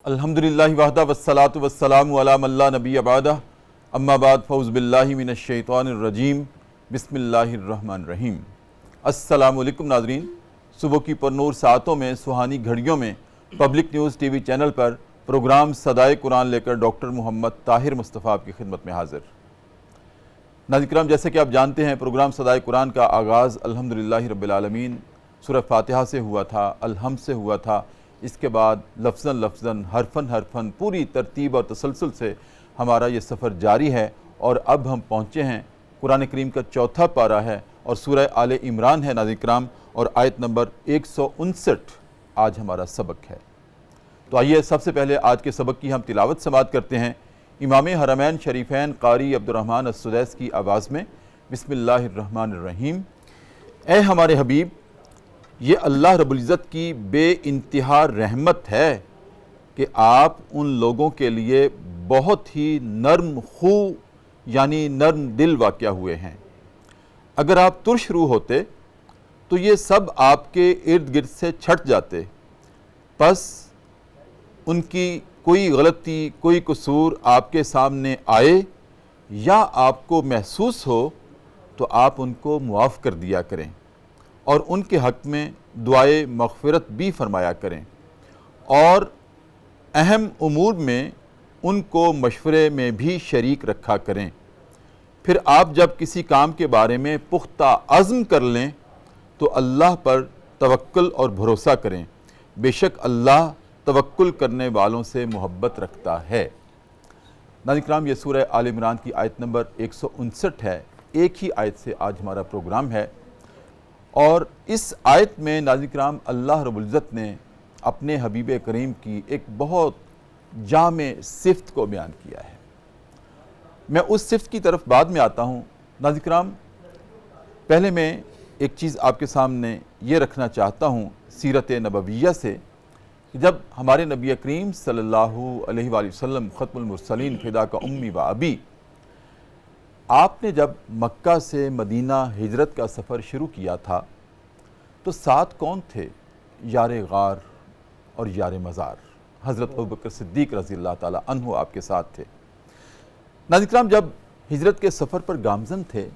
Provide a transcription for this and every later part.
الحمدللہ وحدہ والصلاة والسلام علی من لا نبی بعدہ اما بعد فاعوذ باللہ من الشیطان الرجیم بسم اللہ الرحمن الرحیم۔ السلام علیکم ناظرین، صبح کی پرنور ساعتوں میں سہانی گھڑیوں میں پبلک نیوز ٹی وی چینل پر پروگرام صدائے قرآن لے کر ڈاکٹر محمد طاہر مصطفیٰ آپ کی خدمت میں حاضر۔ ناظرین کرام، جیسے کہ آپ جانتے ہیں پروگرام صدائے قرآن کا آغاز الحمدللہ رب العالمین سورہ فاتحہ سے ہوا تھا، الحمد سے ہوا تھا۔ اس کے بعد لفظاً لفظاً حرفاً حرفاً پوری ترتیب اور تسلسل سے ہمارا یہ سفر جاری ہے، اور اب ہم پہنچے ہیں قرآن کریم کا چوتھا پارہ ہے اور سورہ آل عمران ہے ناظرین کرام، اور آیت نمبر 159 آج ہمارا سبق ہے۔ تو آئیے سب سے پہلے آج کے سبق کی ہم تلاوت سماعت کرتے ہیں امام حرمین شریفین قاری عبدالرحمن السدیس کی آواز میں۔ بسم اللہ الرحمن الرحیم۔ اے ہمارے حبیب، یہ اللہ رب العزت کی بے انتہا رحمت ہے کہ آپ ان لوگوں کے لیے بہت ہی نرم خو یعنی نرم دل واقع ہوئے ہیں۔ اگر آپ ترش روح ہوتے تو یہ سب آپ کے ارد گرد سے چھٹ جاتے، پس ان کی کوئی غلطی کوئی قصور آپ کے سامنے آئے یا آپ کو محسوس ہو تو آپ ان کو معاف کر دیا کریں، اور ان کے حق میں دعائے مغفرت بھی فرمایا کریں، اور اہم امور میں ان کو مشورے میں بھی شریک رکھا کریں۔ پھر آپ جب کسی کام کے بارے میں پختہ عزم کر لیں تو اللہ پر توکل اور بھروسہ کریں، بے شک اللہ توکل کرنے والوں سے محبت رکھتا ہے۔ ناظرین کرام، یہ سورہ آل عمران کی آیت نمبر 159 ہے۔ ایک ہی آیت سے آج ہمارا پروگرام ہے، اور اس آیت میں ناظرین کرام اللہ رب العزت نے اپنے حبیب کریم کی ایک بہت جامع صفت کو بیان کیا ہے۔ میں اس صفت کی طرف بعد میں آتا ہوں۔ ناظرین کرام، پہلے میں ایک چیز آپ کے سامنے یہ رکھنا چاہتا ہوں سیرت نبویہ سے، کہ جب ہمارے نبی کریم صلی اللہ علیہ وآلہ وسلم ختم المرسلین فداک امی و ابی، آپ نے جب مکہ سے مدینہ ہجرت کا سفر شروع کیا تھا تو ساتھ کون تھے؟ یار غار اور یار مزار حضرت ابوبکر صدیق رضی اللہ تعالیٰ عنہ آپ کے ساتھ تھے۔ ناظرین کرام، جب ہجرت کے سفر پر گامزن تھے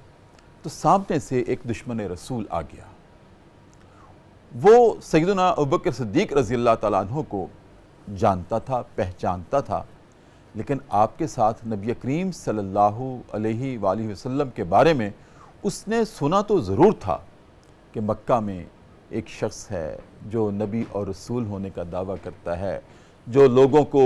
تو سامنے سے ایک دشمن رسول آ گیا۔ وہ سیدنا ابوبکر صدیق رضی اللہ تعالیٰ عنہ کو جانتا تھا، پہچانتا تھا، لیکن آپ کے ساتھ نبی کریم صلی اللہ علیہ وآلہ وسلم کے بارے میں اس نے سنا تو ضرور تھا کہ مکہ میں ایک شخص ہے جو نبی اور رسول ہونے کا دعویٰ کرتا ہے، جو لوگوں کو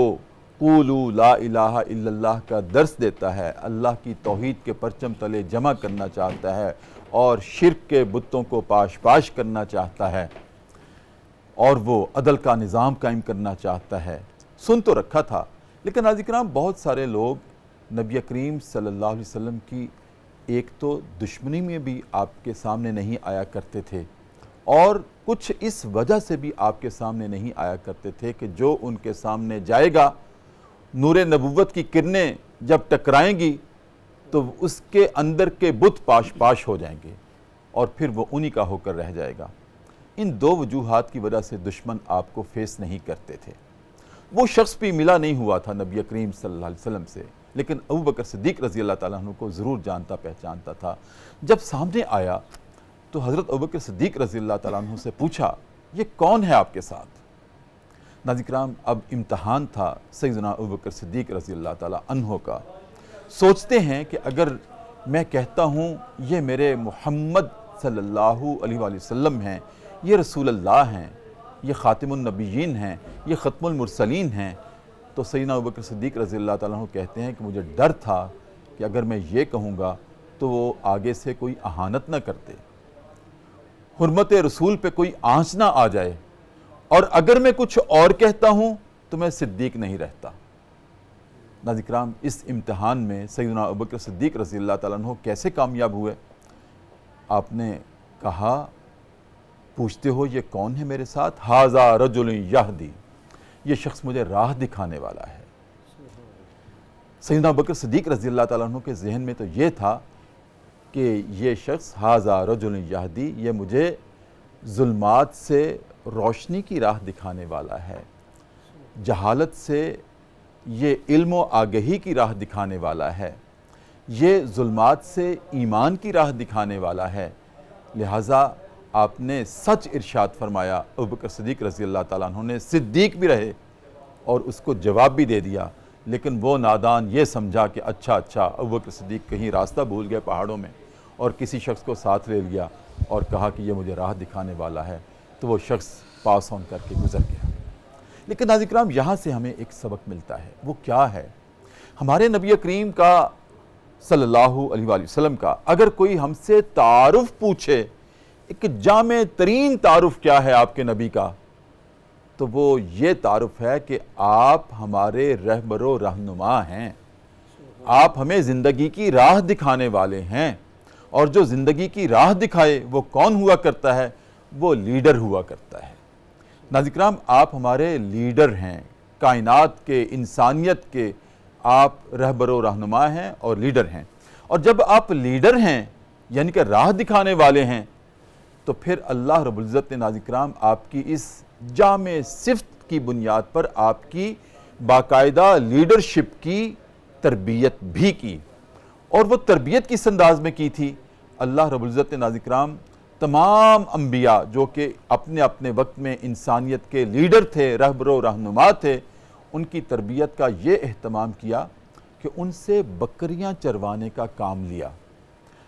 قولوا لا الہ الا اللہ کا درس دیتا ہے، اللہ کی توحید کے پرچم تلے جمع کرنا چاہتا ہے، اور شرک کے بتوں کو پاش پاش کرنا چاہتا ہے، اور وہ عدل کا نظام قائم کرنا چاہتا ہے۔ سن تو رکھا تھا، لیکن ناظرین کرام بہت سارے لوگ نبی کریم صلی اللہ علیہ وسلم کی ایک تو دشمنی میں بھی آپ کے سامنے نہیں آیا کرتے تھے، اور کچھ اس وجہ سے بھی آپ کے سامنے نہیں آیا کرتے تھے کہ جو ان کے سامنے جائے گا، نور نبوت کی کرنیں جب ٹکرائیں گی تو اس کے اندر کے بت پاش پاش ہو جائیں گے، اور پھر وہ انہی کا ہو کر رہ جائے گا۔ ان دو وجوہات کی وجہ سے دشمن آپ کو فیس نہیں کرتے تھے۔ وہ شخص بھی ملا نہیں ہوا تھا نبی کریم صلی اللہ علیہ وسلم سے، لیکن ابوبکر صدیق رضی اللہ تعالیٰ عنہ کو ضرور جانتا پہچانتا تھا۔ جب سامنے آیا تو حضرت ابوبکر صدیق رضی اللہ تعالیٰ عنہ سے پوچھا، یہ کون ہے آپ کے ساتھ؟ ناظرین کرام، اب امتحان تھا سیدنا ابوبکر صدیق رضی اللہ تعالیٰ عنہ کا۔ سوچتے ہیں کہ اگر میں کہتا ہوں یہ میرے محمد صلی اللہ علیہ وآلہ وسلم ہیں، یہ رسول اللہ ہیں، یہ خاتم النبیین ہیں، یہ ختم المرسلین ہیں، تو سیدنا ابوبکر صدیق رضی اللہ تعالیٰ عنہ کہتے ہیں کہ مجھے ڈر تھا کہ اگر میں یہ کہوں گا تو وہ آگے سے کوئی اہانت نہ کرتے، حرمت رسول پہ کوئی آنچ نہ آ جائے، اور اگر میں کچھ اور کہتا ہوں تو میں صدیق نہیں رہتا۔ ناظرین کرام، اس امتحان میں سیدنا ابوبکر صدیق رضی اللہ تعالیٰ عنہ کیسے کامیاب ہوئے؟ آپ نے کہا، پوچھتے ہو یہ کون ہے میرے ساتھ؟ ھذا رجل یہدی، یہ شخص مجھے راہ دکھانے والا ہے۔ سیدنا ابوبکر صدیق رضی اللہ تعالیٰ عنہ کے ذہن میں تو یہ تھا کہ یہ شخص ھذا رجل یہدی، یہ مجھے ظلمات سے روشنی کی راہ دکھانے والا ہے۔ جہالت سے، یہ علم و آگہی کی راہ دکھانے والا ہے، یہ ظلمات سے ایمان کی راہ دکھانے والا ہے۔ لہٰذا آپ نے سچ ارشاد فرمایا، ابوبکر صدیق رضی اللہ تعالیٰ عنہ نے صدیق بھی رہے اور اس کو جواب بھی دے دیا، لیکن وہ نادان یہ سمجھا کہ اچھا ابوبکر صدیق کہیں راستہ بھول گئے پہاڑوں میں، اور کسی شخص کو ساتھ لے لیا اور کہا کہ یہ مجھے راہ دکھانے والا ہے، تو وہ شخص پاس آن کر کے گزر گیا۔ لیکن ناظرین کرام، یہاں سے ہمیں ایک سبق ملتا ہے، وہ کیا ہے؟ ہمارے نبی کریم کا صلی اللہ علیہ وآلہ وسلم کا اگر کوئی ہم سے تعارف پوچھے، ایک جامع ترین تعارف کیا ہے آپ کے نبی کا، تو وہ یہ تعارف ہے کہ آپ ہمارے رہبر و رہنما ہیں، آپ ہمیں زندگی کی راہ دکھانے والے ہیں، اور جو زندگی کی راہ دکھائے وہ کون ہوا کرتا ہے؟ وہ لیڈر ہوا کرتا ہے۔ ناظرین کرام، آپ ہمارے لیڈر ہیں، کائنات کے، انسانیت کے آپ رہبر و رہنما ہیں اور لیڈر ہیں۔ اور جب آپ لیڈر ہیں یعنی کہ راہ دکھانے والے ہیں، تو پھر اللہ رب العزت نے ناظرین کرام آپ کی اس جامع صفت کی بنیاد پر آپ کی باقاعدہ لیڈرشپ کی تربیت بھی کی، اور وہ تربیت کس انداز میں کی تھی؟ اللہ رب العزت نے ناظرین کرام تمام انبیاء جو کہ اپنے اپنے وقت میں انسانیت کے لیڈر تھے، رہبر و رہنما تھے، ان کی تربیت کا یہ اہتمام کیا کہ ان سے بکریاں چروانے کا کام لیا۔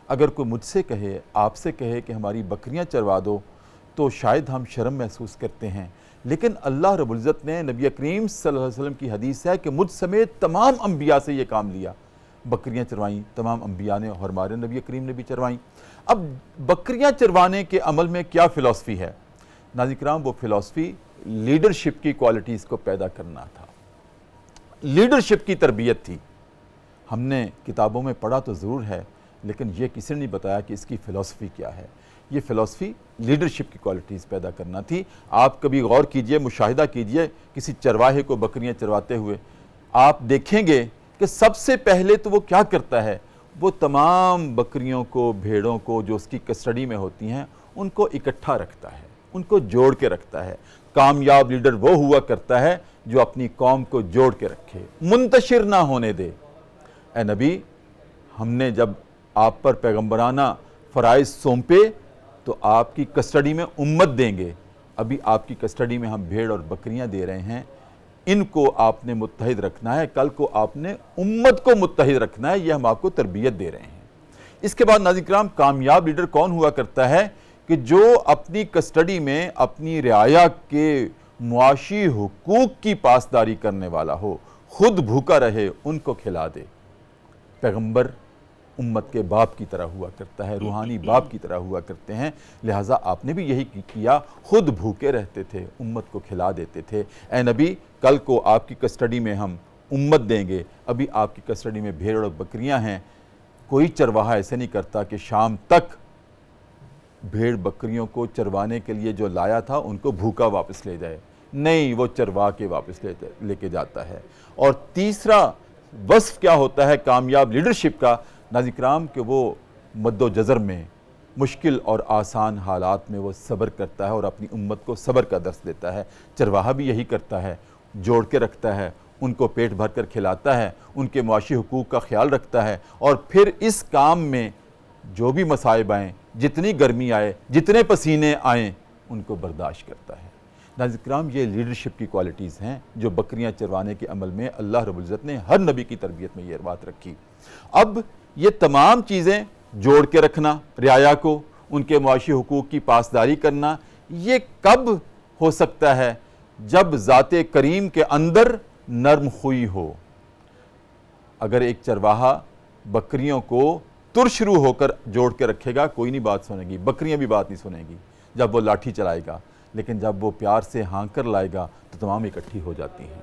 اگر کوئی مجھ سے کہے، آپ سے کہے کہ ہماری بکریاں چروا دو، تو شاید ہم شرم محسوس کرتے ہیں، لیکن اللہ رب العزت نے نبی کریم صلی اللہ علیہ وسلم کی حدیث ہے کہ مجھ سمیت تمام انبیاء سے یہ کام لیا، بکریاں چروائیں تمام انبیاء نے، اور ہمارے نبی کریم نے بھی چروائیں۔ اب بکریاں چروانے کے عمل میں کیا فلسفی ہے؟ ناظرین کرام، وہ فلسفی لیڈرشپ کی کوالٹیز کو پیدا کرنا تھا، لیڈرشپ کی تربیت تھی۔ ہم نے کتابوں میں پڑھا تو ضرور ہے، لیکن یہ کسی نے نہیں بتایا کہ اس کی فلسفی کیا ہے۔ یہ فلسفی لیڈرشپ کی کوالٹیز پیدا کرنا تھی۔ آپ کبھی غور کیجئے، مشاہدہ کیجئے کسی چرواہے کو بکریاں چرواتے ہوئے، آپ دیکھیں گے کہ سب سے پہلے تو وہ کیا کرتا ہے؟ وہ تمام بکریوں کو، بھیڑوں کو جو اس کی کسٹڈی میں ہوتی ہیں، ان کو اکٹھا رکھتا ہے، ان کو جوڑ کے رکھتا ہے۔ کامیاب لیڈر وہ ہوا کرتا ہے جو اپنی قوم کو جوڑ کے رکھے، منتشر نہ ہونے دے۔ اے نبی، ہم نے جب آپ پر پیغمبرانہ فرائض سونپے تو آپ کی کسٹڈی میں امت دیں گے۔ ابھی آپ کی کسٹڈی میں ہم بھیڑ اور بکریاں دے رہے ہیں، ان کو آپ نے متحد رکھنا ہے، کل کو آپ نے امت کو متحد رکھنا ہے، یہ ہم آپ کو تربیت دے رہے ہیں۔ اس کے بعد ناظرین کرام، کامیاب لیڈر کون ہوا کرتا ہے؟ کہ جو اپنی کسٹڈی میں اپنی رعایا کے معاشی حقوق کی پاسداری کرنے والا ہو، خود بھوکا رہے، ان کو کھلا دے۔ پیغمبر امت کے باپ کی طرح ہوا کرتا ہے، روحانی باپ کی طرح ہوا کرتے ہیں، لہٰذا آپ نے بھی یہی کیا، خود بھوکے رہتے تھے، امت کو کھلا دیتے تھے۔ اے نبی، کل کو آپ کی کسٹڈی میں ہم امت دیں گے، ابھی آپ کی کسٹڈی میں بھیڑ اور بکریاں ہیں۔ کوئی چرواہا ایسے نہیں کرتا کہ شام تک بھیڑ بکریوں کو چروانے کے لیے جو لایا تھا ان کو بھوکا واپس لے جائے، نہیں، وہ چروا کے واپس لے کے جاتا ہے۔ اور تیسرا وصف کیا ہوتا ہے کامیاب لیڈرشپ کا؟ ناظرین کرام، کہ وہ مد و جزر میں، مشکل اور آسان حالات میں وہ صبر کرتا ہے اور اپنی امت کو صبر کا درس دیتا ہے۔ چرواہا بھی یہی کرتا ہے، جوڑ کے رکھتا ہے، ان کو پیٹ بھر کر کھلاتا ہے، ان کے معاشی حقوق کا خیال رکھتا ہے، اور پھر اس کام میں جو بھی مصائب آئیں، جتنی گرمی آئے، جتنے پسینے آئیں، ان کو برداشت کرتا ہے۔ ناظرین کرام، یہ لیڈرشپ کی کوالٹیز ہیں جو بکریاں چروانے کے عمل میں اللہ رب العزت نے ہر نبی کی تربیت میں یہ بات رکھی۔ اب یہ تمام چیزیں جوڑ کے رکھنا، رعایا کو، ان کے معاشی حقوق کی پاسداری کرنا، یہ کب ہو سکتا ہے؟ جب ذات کریم کے اندر نرم خوئی ہو۔ اگر ایک چرواہا بکریوں کو ترشرو ہو کر جوڑ کے رکھے گا، کوئی نہیں بات سنے گی، بکریاں بھی بات نہیں سنیں گی جب وہ لاٹھی چلائے گا، لیکن جب وہ پیار سے ہانک کر لائے گا تو تمام اکٹھی ہو جاتی ہیں۔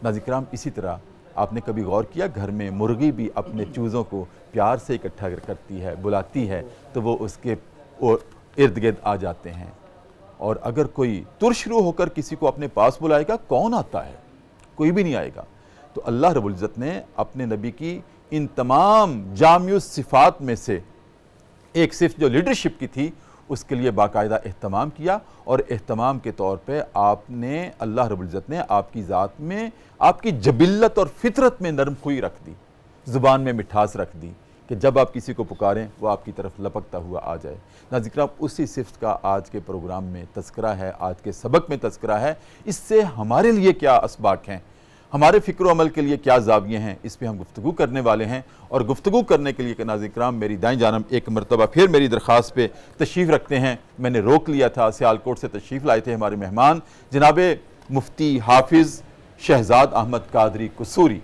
ناظرین کرام، اسی طرح آپ نے کبھی غور کیا، گھر میں مرغی بھی اپنے چوزوں کو پیار سے اکٹھا کرتی ہے، بلاتی ہے تو وہ اس کے ارد گرد آ جاتے ہیں۔ اور اگر کوئی ترشرو ہو کر کسی کو اپنے پاس بلائے گا، کون آتا ہے؟ کوئی بھی نہیں آئے گا۔ تو اللہ رب العزت نے اپنے نبی کی ان تمام جامع صفات میں سے ایک صفت جو لیڈرشپ کی تھی، اس کے لیے باقاعدہ اہتمام کیا، اور اہتمام کے طور پہ آپ نے اللہ رب العزت نے آپ کی ذات میں، آپ کی جبلت اور فطرت میں نرم خوئی رکھ دی، زبان میں مٹھاس رکھ دی کہ جب آپ کسی کو پکاریں وہ آپ کی طرف لپکتا ہوا آ جائے۔ ناظرین کرام، اسی صفت کا آج کے پروگرام میں تذکرہ ہے، آج کے سبق میں تذکرہ ہے۔ اس سے ہمارے لیے کیا اسباق ہیں، ہمارے فکر و عمل کے لیے کیا زاویے ہیں، اس پہ ہم گفتگو کرنے والے ہیں۔ اور گفتگو کرنے کے لیے کہ ناظرین کرام میری دائیں جانب ایک مرتبہ پھر میری درخواست پہ تشریف رکھتے ہیں، میں نے روک لیا تھا، سیالکوٹ سے تشریف لائے تھے ہمارے مہمان جناب مفتی حافظ شہزاد احمد قادری قصوری۔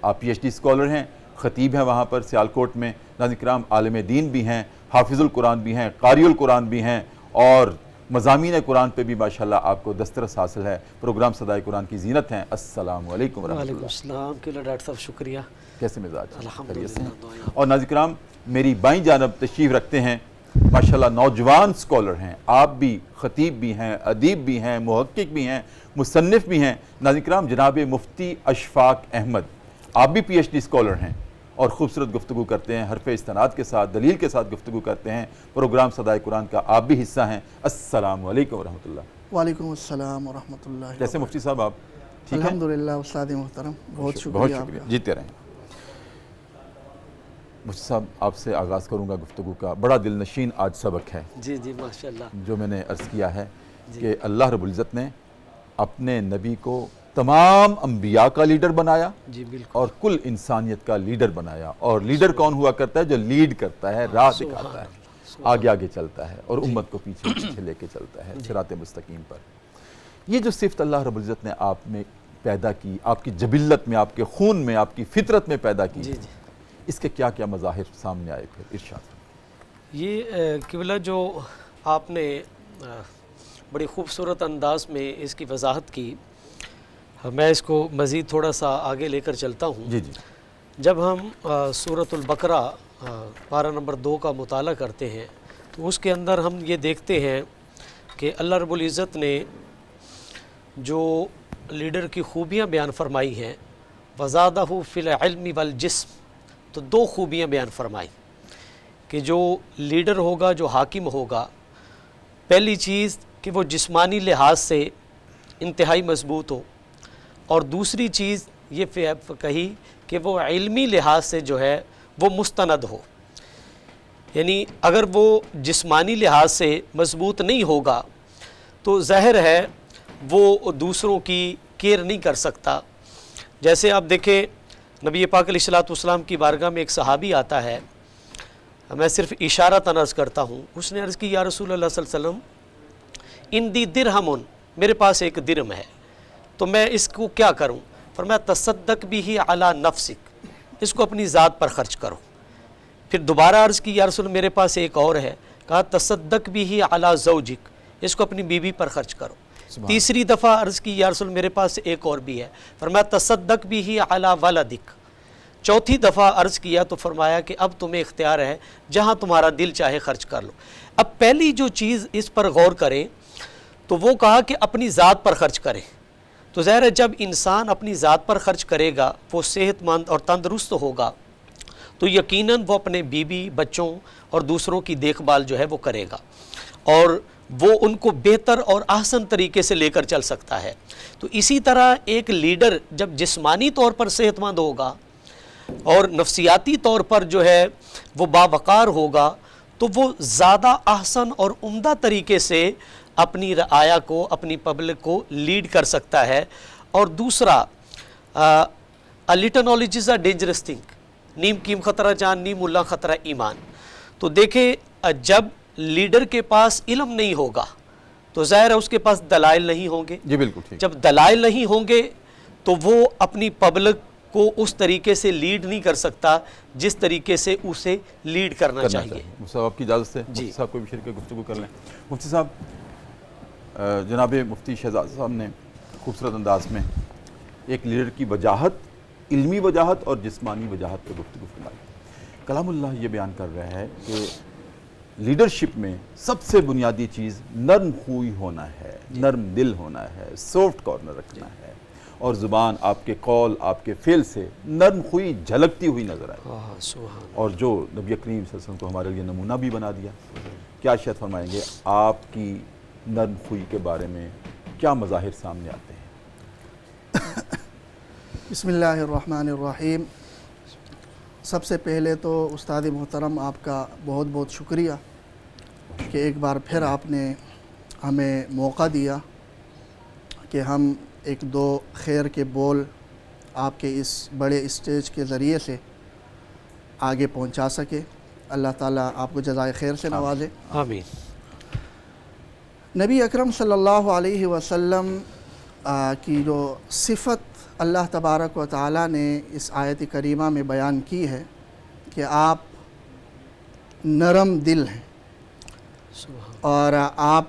آپ پی ایچ ڈی اسکالر ہیں، خطیب ہیں وہاں پر سیالکوٹ میں، ناظرین کرام عالم دین بھی ہیں، حافظ القرآن بھی ہیں، قاری القرآن بھی ہیں، اور مضامین قرآن پہ بھی ماشاءاللہ آپ کو دسترس حاصل ہے۔ پروگرام صدائے قرآن کی زینت ہیں۔ السلام علیکم ورحمۃ اللہ۔ وعلیکم السلام ڈاکٹر صاحب، شکریہ۔ کیسے مزاج؟ الحمدللہ، خیریت سے؟ اور ناظرین کرام میری بائیں جانب تشریف رکھتے ہیں ماشاءاللہ نوجوان اسکالر ہیں، آپ بھی خطیب بھی ہیں، ادیب بھی ہیں، محقق بھی ہیں، مصنف بھی ہیں، ناظرین کرام جناب مفتی اشفاق احمد۔ آپ بھی پی ایچ ڈی اسکالر ہیں اور خوبصورت گفتگو کرتے ہیں، حرف استناد کے ساتھ، دلیل کے ساتھ گفتگو کرتے ہیں۔ پروگرام صدائے قرآن کا آپ بھی حصہ ہیں۔ السلام علیکم ورحمۃ اللہ۔ وعلیکم السلام ورحمۃ اللہ۔ کیسے مفتی صاحب آپ؟ ٹھیک ہیں؟ الحمدللہ استاد محترم، بہت شکریہ۔ بہت آپ شکریہ، کا۔ جیتے رہیں۔ مفتی صاحب آپ سے آغاز کروں گا گفتگو کا۔ بڑا دل نشین آج سبق ہے جی جی ماشاءاللہ۔ جو میں نے عرض کیا ہے کہ اللہ رب العزت نے اپنے نبی کو تمام انبیاء کا لیڈر بنایا جی بالکل، اور کل انسانیت کا لیڈر بنایا۔ اور لیڈر کون ہوا کرتا ہے؟ جو لیڈ کرتا ہے، راہ دکھاتا ہے، آگے آگے چلتا ہے اور امت کو پیچھے پیچھے لے کے چلتا ہے صراط مستقیم پر۔ یہ جو صفت اللہ رب العزت نے آپ میں پیدا کی، آپ کی جبلت میں، آپ کے خون میں، آپ کی فطرت میں پیدا کی، جی جی، اس کے کیا کیا مظاہر سامنے آئے پھر؟ ارشاد۔ یہ قبلہ جو آپ نے بڑی خوبصورت انداز میں اس کی وضاحت کی، میں اس کو مزید تھوڑا سا آگے لے کر چلتا ہوں۔ جی جی، جب ہم سورۃ البقرہ پارہ نمبر 2 کا مطالعہ کرتے ہیں تو اس کے اندر ہم یہ دیکھتے ہیں کہ اللہ رب العزت نے جو لیڈر کی خوبیاں بیان فرمائی ہیں، وزادہ فی العلم والجسم، تو 2 خوبیاں بیان فرمائی کہ جو لیڈر ہوگا، جو حاکم ہوگا، پہلی چیز کہ وہ جسمانی لحاظ سے انتہائی مضبوط ہو، اور دوسری چیز یہ کہی کہ وہ علمی لحاظ سے جو ہے وہ مستند ہو۔ یعنی اگر وہ جسمانی لحاظ سے مضبوط نہیں ہوگا تو ظاہر ہے وہ دوسروں کی کیئر نہیں کر سکتا۔ جیسے آپ دیکھیں نبی پاک علیہ الصلوۃ والسلام کی بارگاہ میں ایک صحابی آتا ہے، میں صرف اشارتاً عرض کرتا ہوں، اس نے عرض کی یا رسول اللہ صلی اللہ علیہ وسلم اندی درہم، میرے پاس ایک درہم ہے تو میں اس کو کیا کروں؟ فرمایا تصدق بھی علی نفسک، اس کو اپنی ذات پر خرچ کرو۔ پھر دوبارہ عرض کی یا رسول میرے پاس ایک اور ہے، کہا تصدق بھی علی زوجک، اس کو اپنی بیوی پر خرچ کرو۔ تیسری دفعہ عرض کی یا رسول میرے پاس ایک اور بھی ہے، فرمایا تصدق بھی علی ولدک۔ چوتھی دفعہ عرض کیا تو فرمایا کہ اب تمہیں اختیار ہے، جہاں تمہارا دل چاہے خرچ کر لو۔ اب پہلی جو چیز اس پر غور کریں تو وہ کہا کہ اپنی ذات پر خرچ کریں۔ تو ظاہر ہے جب انسان اپنی ذات پر خرچ کرے گا، وہ صحت مند اور تندرست ہوگا، تو یقیناً وہ اپنے بیوی، بچوں اور دوسروں کی دیکھ بھال جو ہے وہ کرے گا، اور وہ ان کو بہتر اور احسن طریقے سے لے کر چل سکتا ہے۔ تو اسی طرح ایک لیڈر جب جسمانی طور پر صحت مند ہوگا اور نفسیاتی طور پر جو ہے وہ باوقار ہوگا، تو وہ زیادہ احسن اور عمدہ طریقے سے اپنی رعایا کو، اپنی پبلک کو لیڈ کر سکتا ہے۔ اور دوسرا a little knowledge is a dangerous thing، name came خطرہ جان، نیم اللہ خطرہ ایمان۔ تو دیکھیں جب لیڈر کے پاس علم نہیں ہوگا تو ظاہر ہے اس کے پاس دلائل نہیں ہوں گے۔ جی بالکل ٹھیک۔ جب دلائل نہیں ہوں گے تو وہ اپنی پبلک کو اس طریقے سے لیڈ نہیں کر سکتا جس طریقے سے اسے لیڈ کرنا چاہیے۔ مفتی صاحب آپ کی اجازت سے مفتی صاحب کو بھی شرکت گفتگو کر لیں۔ مفتی صاحب، جناب مفتی شہزاد صاحب نے خوبصورت انداز میں ایک لیڈر کی وجاہت، علمی وجاہت اور جسمانی وجاہت پہ گفتگو فرمائی۔ کلام اللہ یہ بیان کر رہا ہے کہ لیڈرشپ میں سب سے بنیادی چیز نرم خوئی ہونا ہے، نرم دل ہونا ہے، سافٹ کارنر رکھنا ہے، اور زبان آپ کے قول آپ کے فعل سے نرم خوئی جھلکتی ہوئی نظر آئے، سبحان اور جو نبی کریم صلی اللہ علیہ وسلم کو ہمارے لیے نمونہ بھی بنا دیا۔ کیا شاید فرمائیں گے آپ کی نرم خوئی کے بارے میں کیا مظاہر سامنے آتے ہیں؟ بسم اللہ الرحمن الرحیم۔ سب سے پہلے تو استاد محترم آپ کا بہت بہت شکریہ کہ ایک بار پھر آپ نے ہمیں موقع دیا کہ ہم ایک دو خیر کے بول آپ کے اس بڑے اسٹیج کے ذریعے سے آگے پہنچا سکے۔ اللہ تعالیٰ آپ کو جزائے خیر سے نوازے۔ آمین۔ نبی اکرم صلی اللہ علیہ وسلم کی جو صفت اللہ تبارک و تعالیٰ نے اس آیت کریمہ میں بیان کی ہے کہ آپ نرم دل ہیں اور آپ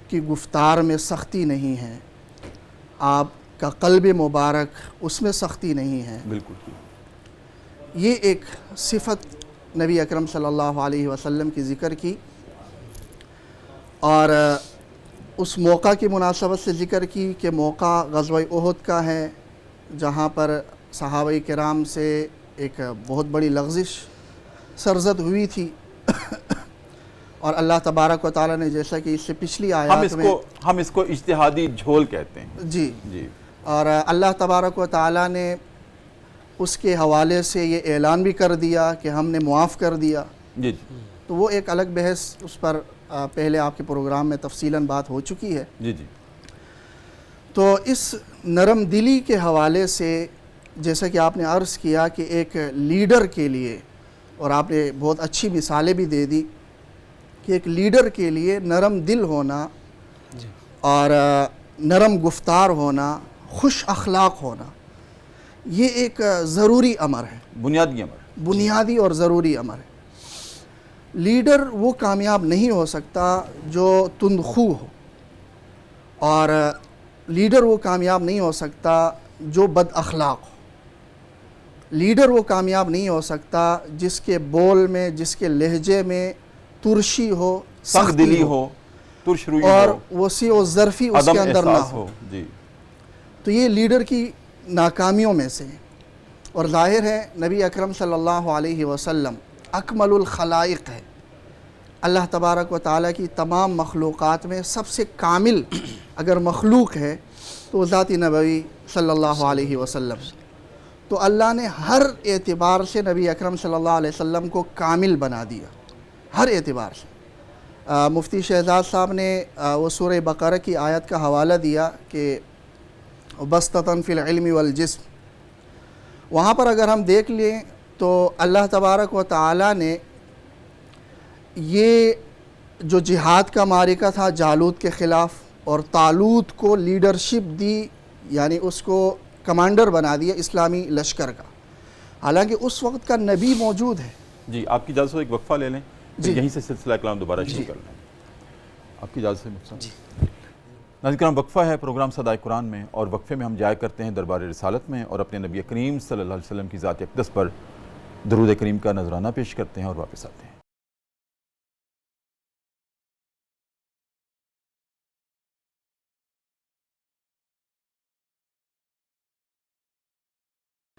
کی گفتار میں سختی نہیں ہے، آپ کا قلب مبارک اس میں سختی نہیں ہے۔ بالکل، یہ ایک صفت نبی اکرم صلی اللہ علیہ وسلم کی ذکر کی، اور اس موقع کی مناسبت سے ذکر کی کہ موقع غزوہ احد کا ہے، جہاں پر صحابہ کرام سے ایک بہت بڑی لغزش سرزد ہوئی تھی، اور اللہ تبارک و تعالیٰ نے جیسا کہ اس سے پچھلی آیات میں ہم اس کو اجتہادی جھول کہتے ہیں۔ جی، جی، اور اللہ تبارک و تعالیٰ نے اس کے حوالے سے یہ اعلان بھی کر دیا کہ ہم نے معاف کر دیا۔ جی، تو وہ ایک الگ بحث، اس پر پہلے آپ کے پروگرام میں تفصیلاً بات ہو چکی ہے۔ جی، جی، تو اس نرم دلی کے حوالے سے جیسا کہ آپ نے عرض کیا کہ ایک لیڈر کے لیے، اور آپ نے بہت اچھی مثالیں بھی دے دی کہ ایک لیڈر کے لیے نرم دل ہونا اور نرم گفتار ہونا، خوش اخلاق ہونا، یہ ایک ضروری امر ہے، بنیادی اور ضروری امر ہے۔ لیڈر وہ کامیاب نہیں ہو سکتا جو تندخو ہو، اور لیڈر وہ کامیاب نہیں ہو سکتا جو بد اخلاق ہو۔ لیڈر وہ کامیاب نہیں ہو سکتا جس کے بول میں، جس کے لہجے میں ترشی ہو، سخت دلی ہو، ترش روئی ہو، اور وسیع و ظرفی اس کے اندر نہ ہو۔ جی، تو یہ لیڈر کی ناکامیوں میں سے ہے، اور ظاہر ہے نبی اکرم صلی اللہ علیہ وسلم اکمل الخلائق ہے۔ اللہ تبارک و تعالیٰ کی تمام مخلوقات میں سب سے کامل اگر مخلوق ہے تو وہ ذات نبوی صلی اللہ علیہ وسلم۔ تو اللہ نے ہر اعتبار سے نبی اکرم صلی اللہ علیہ وسلم کو کامل بنا دیا، ہر اعتبار سے۔ مفتی شہزاد صاحب نے وہ سورہ بقرہ کی آیت کا حوالہ دیا کہ بسطۃ فی العلم والجسم، وہاں پر اگر ہم دیکھ لیں تو اللہ تبارک و تعالیٰ نے یہ جو جہاد کا معرکہ تھا جالوت کے خلاف، اور طالوت کو لیڈرشپ دی، یعنی اس کو کمانڈر بنا دیا اسلامی لشکر کا، حالانکہ اس وقت کا نبی موجود ہے۔ جی، آپ کی اجازت سے ایک وقفہ لے لیں، جی، یہیں سے سلسلہ کلام دوبارہ شروع کر لیں۔ آپ کی اجازت سے مفتی صاحب۔ ناظرین کرام، وقفہ ہے پروگرام صدائے قرآن میں، اور وقفے میں ہم جایا کرتے ہیں دربار رسالت میں، اور اپنے نبی کریم صلی اللہ علیہ وسلم کی ذات اقدس پر درود کریم کا نذرانہ پیش کرتے ہیں اور واپس آتے ہیں۔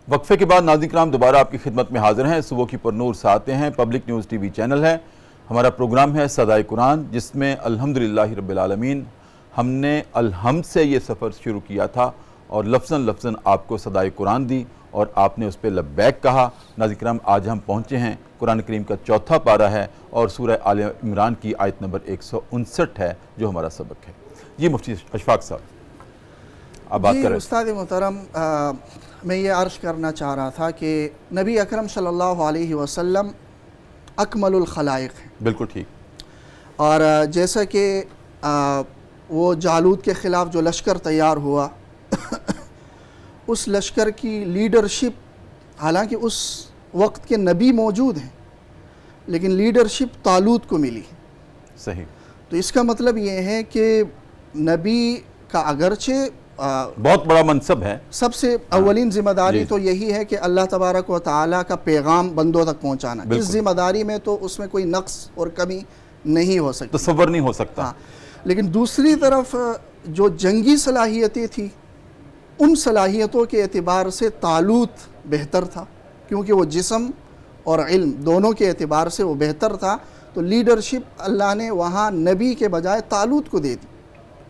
وقفے کے بعد ناظرین کرام دوبارہ آپ کی خدمت میں حاضر ہیں۔ صبح کی پر نور سے آتے ہیں، پبلک نیوز ٹی وی چینل ہے، ہمارا پروگرام ہے صدائے قرآن، جس میں الحمدللہ رب العالمین ہم نے الحمد سے یہ سفر شروع کیا تھا، اور لفظاً لفظاً آپ کو صدائے قرآن دی، اور آپ نے اس پہ لبیک کہا۔ ناظرین کرام، آج ہم پہنچے ہیں، قرآن کریم کا 4تھا پارہ ہے، اور سورہ آل عمران کی آیت نمبر 159 ہے جو ہمارا سبق ہے۔ جی مفتی اشفاق صاحب، آپ بات کریں۔ استاد محترم، میں یہ عرض کرنا چاہ رہا تھا کہ نبی اکرم صلی اللہ علیہ وسلم اکمل الخلائق ہیں۔ بالکل ٹھیک۔ اور جیسا کہ وہ جالوت کے خلاف جو لشکر تیار ہوا، اس لشکر کی لیڈرشپ، حالانکہ اس وقت کے نبی موجود ہیں، لیکن لیڈرشپ طالوت کو ملی۔ صحیح۔ تو اس کا مطلب یہ ہے کہ نبی کا اگرچہ بہت بڑا منصب ہے، سب سے اولین ذمہ داری تو یہی ہے کہ اللہ تبارک و تعالیٰ کا پیغام بندوں تک پہنچانا۔ اس ذمہ داری میں تو اس میں کوئی نقص اور کمی نہیں ہو سکتی، تصور نہیں ہو سکتا۔ لیکن دوسری طرف جو جنگی صلاحیتیں تھیں ان صلاحیتوں کے اعتبار سے طالوت بہتر تھا، کیونکہ وہ جسم اور علم دونوں کے اعتبار سے وہ بہتر تھا، تو لیڈرشپ اللہ نے وہاں نبی کے بجائے طالوت کو دے دی،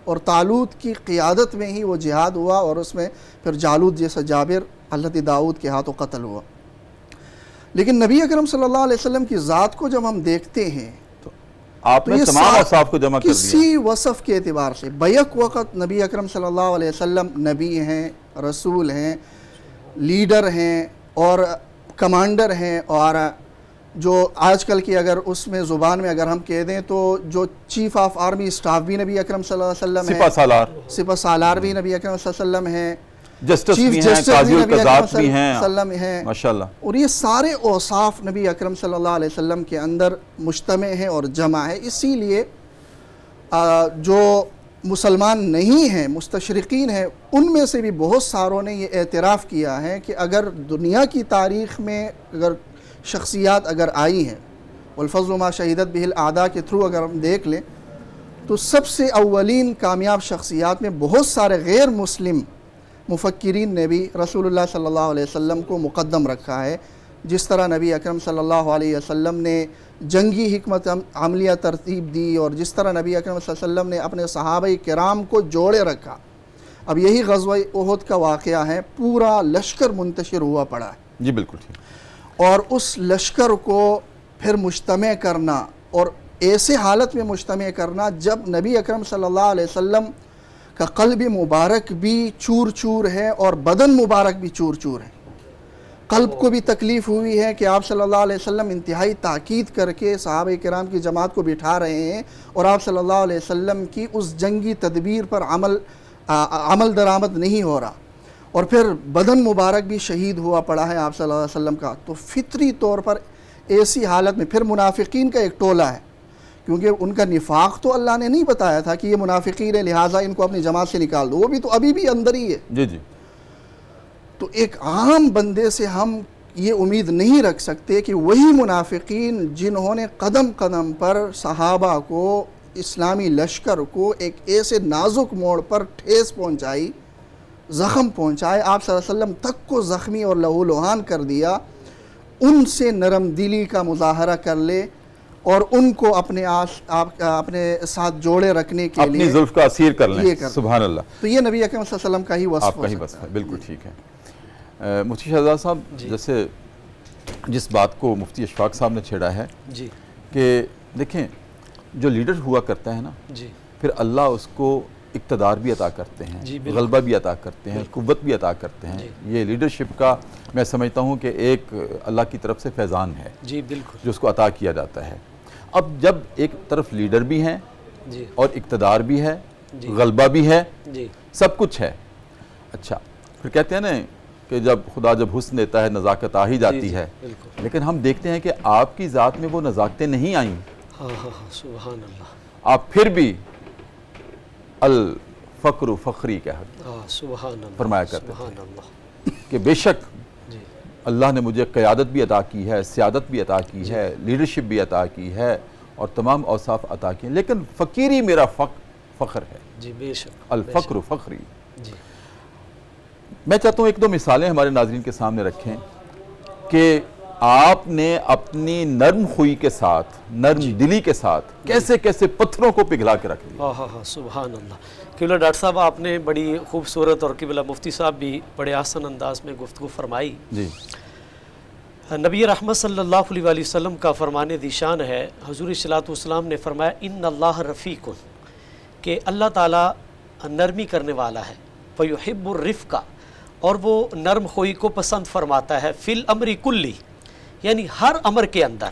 اور طالوت کی قیادت میں ہی وہ جہاد ہوا، اور اس میں پھر جالوت جیسا جابر حضرت داؤد کے ہاتھوں قتل ہوا۔ لیکن نبی اکرم صلی اللہ علیہ وسلم کی ذات کو جب ہم دیکھتے ہیں آپ نے تمام اوصاف کو جمع کر دیا، کسی وصف کے اعتبار سے بیک وقت نبی اکرم صلی اللہ علیہ وسلم نبی ہیں، رسول ہیں، لیڈر ہیں اور کمانڈر ہیں، اور جو آج کل کی اگر اس میں زبان میں اگر ہم کہہ دیں تو جو چیف آف آرمی اسٹاف بھی نبی اکرم صلی اللہ علیہ وسلم ہیں، سپہ سالار بھی نبی اکرم صلی اللہ علیہ وسلم ہیں، جسٹس چیف بھی ہیں، جسٹس قاضی بھی نبی اکرم القضات صلی بھی اللہ ہیں، علیہ وسلم ہیں، ماشاءاللہ، اور یہ سارے اوصاف نبی اکرم صلی اللہ علیہ وسلم کے اندر مجتمع ہیں اور جمع ہے۔ اسی لیے جو مسلمان نہیں ہیں، مستشرقین ہیں، ان میں سے بھی بہت ساروں نے یہ اعتراف کیا ہے کہ اگر دنیا کی تاریخ میں اگر شخصیات اگر آئی ہیں، والفضل ما شہیدت بہ الاعداء کے تھرو اگر ہم دیکھ لیں تو سب سے اولین کامیاب شخصیات میں بہت سارے غیر مسلم مفکرین نے بھی رسول اللہ صلی اللہ علیہ وسلم کو مقدم رکھا ہے۔ جس طرح نبی اکرم صلی اللہ علیہ وسلم نے جنگی حکمت عملیہ ترتیب دی، اور جس طرح نبی اکرم صلی اللہ علیہ وسلم نے اپنے صحابہ کرام کو جوڑے رکھا۔ اب یہی غزوہ احد کا واقعہ ہے، پورا لشکر منتشر ہوا پڑا ہے، جی بالکل ٹھیک، اور اس لشکر کو پھر مجتمع کرنا، اور ایسے حالت میں مجتمع کرنا جب نبی اکرم صلی اللہ علیہ وسلم کا قلب مبارک بھی چور چور ہے اور بدن مبارک بھی چور چور ہے۔ قلب کو بھی تکلیف ہوئی ہے کہ آپ صلی اللہ علیہ وسلم انتہائی تاکید کر کے صحابہ کرام کی جماعت کو بٹھا رہے ہیں، اور آپ صلی اللہ علیہ وسلم کی اس جنگی تدبیر پر عمل درآمد نہیں ہو رہا، اور پھر بدن مبارک بھی شہید ہوا پڑا ہے آپ صلی اللہ علیہ وسلم کا۔ تو فطری طور پر ایسی حالت میں پھر منافقین کا ایک ٹولہ ہے، کیونکہ ان کا نفاق تو اللہ نے نہیں بتایا تھا کہ یہ منافقین ہے لہٰذا ان کو اپنی جماعت سے نکال دو، وہ بھی تو ابھی بھی اندر ہی ہے۔ جی جی، تو ایک عام بندے سے ہم یہ امید نہیں رکھ سکتے کہ وہی منافقین جنہوں نے قدم قدم پر صحابہ کو، اسلامی لشکر کو ایک ایسے نازک موڑ پر ٹھیس پہنچائی، زخم پہنچائے، آپ صلی اللہ علیہ وسلم تک کو زخمی اور لہو لہان کر دیا، ان سے نرم دلی کا مظاہرہ کر لے اور ان کو اپنے ساتھ جوڑے رکھنے کے لیے اپنی زلف کا اسیر کر لیں، سبحان اللہ۔ تو یہ نبی اکرم صلی اللہ علیہ وسلم کا ہی وصف آپ کا ہی وصف ہے، بالکل ٹھیک ہے۔ مفتی شہزاد صاحب، جیسے جس بات کو مفتی اشفاق صاحب نے چھیڑا ہے جی کہ دیکھیں جو لیڈر ہوا کرتا ہے نا، جی پھر اللہ اس کو اقتدار بھی عطا کرتے ہیں، جی بالکل، غلبہ بھی عطا کرتے ہیں، قوت بھی عطا کرتے ہیں۔ یہ لیڈرشپ کا میں سمجھتا ہوں کہ ایک اللہ کی طرف سے فیضان ہے جی بالکل، جو اس کو عطا کیا جاتا ہے۔ اب جب ایک طرف لیڈر بھی ہیں جی اور اقتدار بھی ہے، جی غلبہ بھی ہے، جی سب کچھ ہے، اچھا پھر کہتے ہیں نا کہ جب خدا جب حسن دیتا ہے نزاکت آ ہی جاتی ہے، بالکل، لیکن ہم دیکھتے ہیں کہ آپ کی ذات میں وہ نزاکتیں نہیں آئیں، ہاں ہاں ہاں، سبحان اللہ، آپ پھر بھی الفقر فخری ہاں سبحان اللہ، فرمایا کرتے سبحان تھے اللہ، کہ بے شک جی اللہ نے مجھے قیادت بھی عطا کی ہے، سیادت بھی عطا کی ہے، لیڈرشپ بھی عطا کی ہے اور تمام اوصاف عطا کی ہیں، لیکن فقیری میرا فخر ہے، جی بے شک، الفقر فخری۔ جی میں چاہتا ہوں ایک دو مثالیں ہمارے ناظرین کے سامنے رکھیں کہ آپ نے اپنی نرم خوئی کے ساتھ، نرم دلی کے ساتھ کیسے کیسے پتھروں کو پگھلا کے رکھ لیا۔ ہاں ہاں ہاں، سبحان اللہ۔ قبلہ ڈاکٹر صاحب آپ نے بڑی خوبصورت، اور قبلہ مفتی صاحب بھی بڑے آسان انداز میں گفتگو فرمائی۔ جی نبی رحمت صلی اللہ علیہ وآلہ وسلم کا فرمان ذیشان ہے، حضور صلی اللہ علیہ وسلم نے فرمایا ان اللہ رفیق، کہ اللہ تعالیٰ نرمی کرنے والا ہے، فیحب الرفق، اور وہ نرم خوئی کو پسند فرماتا ہے، فی الامر کلی، یعنی ہر امر کے اندر۔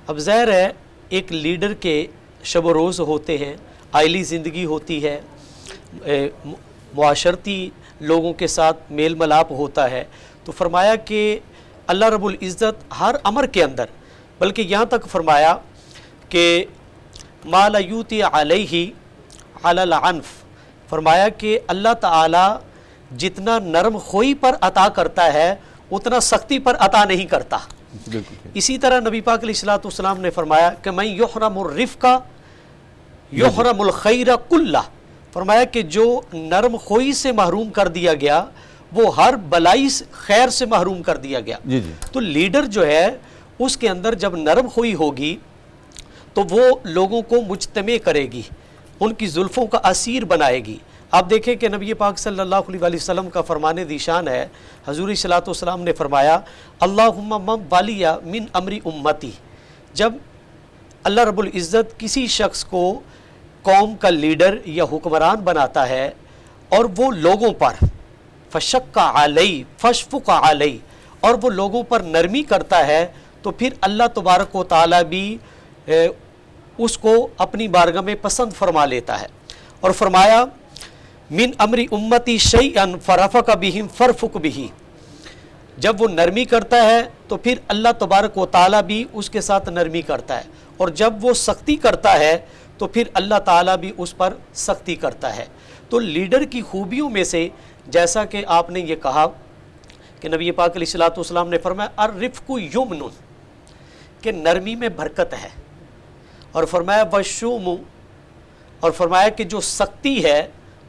اب ظاہر ہے ایک لیڈر کے شب و روز ہوتے ہیں، آئلی زندگی ہوتی ہے، معاشرتی لوگوں کے ساتھ میل ملاپ ہوتا ہے، تو فرمایا کہ اللہ رب العزت ہر امر کے اندر، بلکہ یہاں تک فرمایا کہ ما لا یوتی علیہ علی العنف، فرمایا کہ اللہ تعالیٰ جتنا نرم خوئی پر عطا کرتا ہے اتنا سختی پر عطا نہیں کرتا۔ اسی طرح نبی پاک علیہ السلام نے فرمایا کہ من یحرم الرفق یحرم الخیر کلہ، فرمایا کہ جو نرم خوئی سے محروم کر دیا گیا وہ ہر بلائی خیر سے محروم کر دیا گیا. جی جی. تو لیڈر جو ہے اس کے اندر جب نرم خوئی ہوگی تو وہ لوگوں کو مجتمع کرے گی, ان کی زلفوں کا اسیر بنائے گی. آپ دیکھیں کہ نبی پاک صلی اللہ علیہ وسلم کا فرمان ذیشان ہے, حضور صلی اللہ علیہ وسلم نے فرمایا اللہم من والی من امری امتی. جب اللہ رب العزت کسی شخص کو قوم کا لیڈر یا حکمران بناتا ہے اور وہ لوگوں پر فشق علی فشفق علی, اور وہ لوگوں پر نرمی کرتا ہے, تو پھر اللہ تبارک و تعالیٰ بھی اس کو اپنی بارگاہ میں پسند فرما لیتا ہے. اور فرمایا من امری امتی شیئا فرفق بہم فرفق بہ. جب وہ نرمی کرتا ہے تو پھر اللہ تبارک و تعالیٰ بھی اس کے ساتھ نرمی کرتا ہے, اور جب وہ سختی کرتا ہے تو پھر اللہ تعالیٰ بھی اس پر سختی کرتا ہے. تو لیڈر کی خوبیوں میں سے جیسا کہ آپ نے یہ کہا کہ نبی پاک علیہ الصلوۃ والسلام نے فرمایا الرفق یمن, کہ نرمی میں برکت ہے, اور فرمایا وشوم, اور فرمایا کہ جو سختی ہے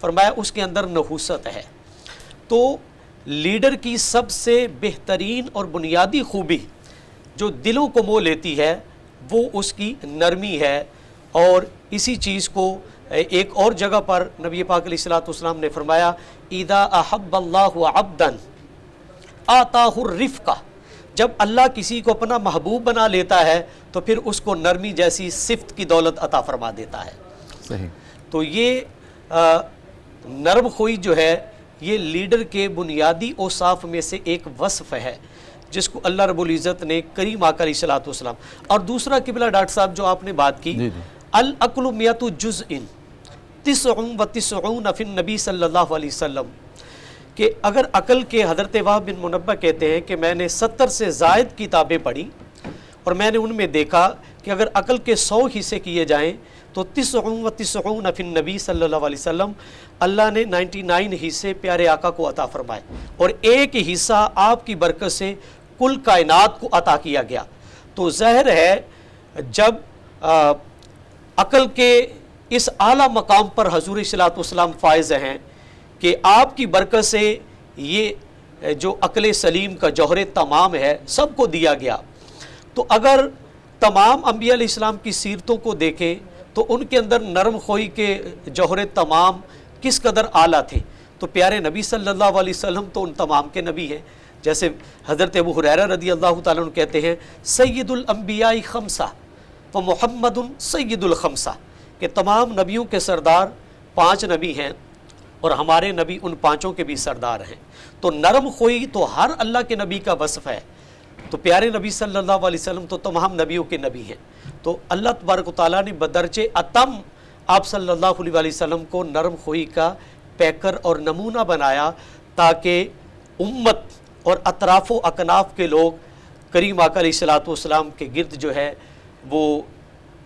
فرمایا اس کے اندر نحوست ہے. تو لیڈر کی سب سے بہترین اور بنیادی خوبی جو دلوں کو مو لیتی ہے وہ اس کی نرمی ہے. اور اسی چیز کو ایک اور جگہ پر نبی پاک علیہ الصلوۃ والسلام نے فرمایا اذا احب اللہ عبدا آتاہ الرفق, جب اللہ کسی کو اپنا محبوب بنا لیتا ہے تو پھر اس کو نرمی جیسی صفت کی دولت عطا فرما دیتا ہے. صحیح. تو یہ نرم خوئی جو ہے یہ لیڈر کے بنیادی اوصاف میں سے ایک وصف ہے جس کو اللہ رب العزت نے کریم آقا علیہ الصلوۃ والسلام. اور دوسرا قبلہ ڈاکٹر صاحب جو آپ نے بات کی, العقل میۃ جزء تسع و تسعون فی النبی صلی اللہ علیہ وسلم, کہ اگر عقل کے حضرت وہب بن منبہ کہتے ہیں کہ میں نے 70 سے زائد کتابیں پڑھی اور میں نے ان میں دیکھا کہ اگر عقل کے 100 حصے کیے جائیں تو 99 و 99 فی النبی صلی اللہ علیہ وسلم, اللہ نے 99 حصے پیارے آقا کو عطا فرمائے اور ایک حصہ آپ کی برکت سے کل کائنات کو عطا کیا گیا. تو ظاہر ہے جب عقل کے اس اعلیٰ مقام پر حضور صلی اللہ علیہ وسلم فائز ہیں کہ آپ کی برکت سے یہ جو عقل سلیم کا جوہر تمام ہے سب کو دیا گیا. تو اگر تمام انبیاء علیہ السلام کی سیرتوں کو دیکھیں تو ان کے اندر نرم خوئی کے جوہر تمام کس قدر اعلیٰ تھے. تو پیارے نبی صلی اللہ علیہ وسلم تو ان تمام کے نبی ہیں. جیسے حضرت ابو ہریرہ رضی اللہ تعالیٰ عنہ کہتے ہیں سید الانبیاء خمسہ و محمد سید الخمسہ, کہ تمام نبیوں کے سردار 5 نبی ہیں اور ہمارے نبی ان 5 کے بھی سردار ہیں. تو نرم خوئی تو ہر اللہ کے نبی کا وصف ہے. تو پیارے نبی صلی اللہ علیہ وسلم تو تمام نبیوں کے نبی ہیں. تو اللہ تبارک و تعالیٰ نے بدرجہ اتم آپ صلی اللہ علیہ وسلم کو نرم خوئی کا پیکر اور نمونہ بنایا تاکہ امت اور اطراف و اکناف کے لوگ کریم آقا علیہ الصلوۃ والسلام کے گرد جو ہے وہ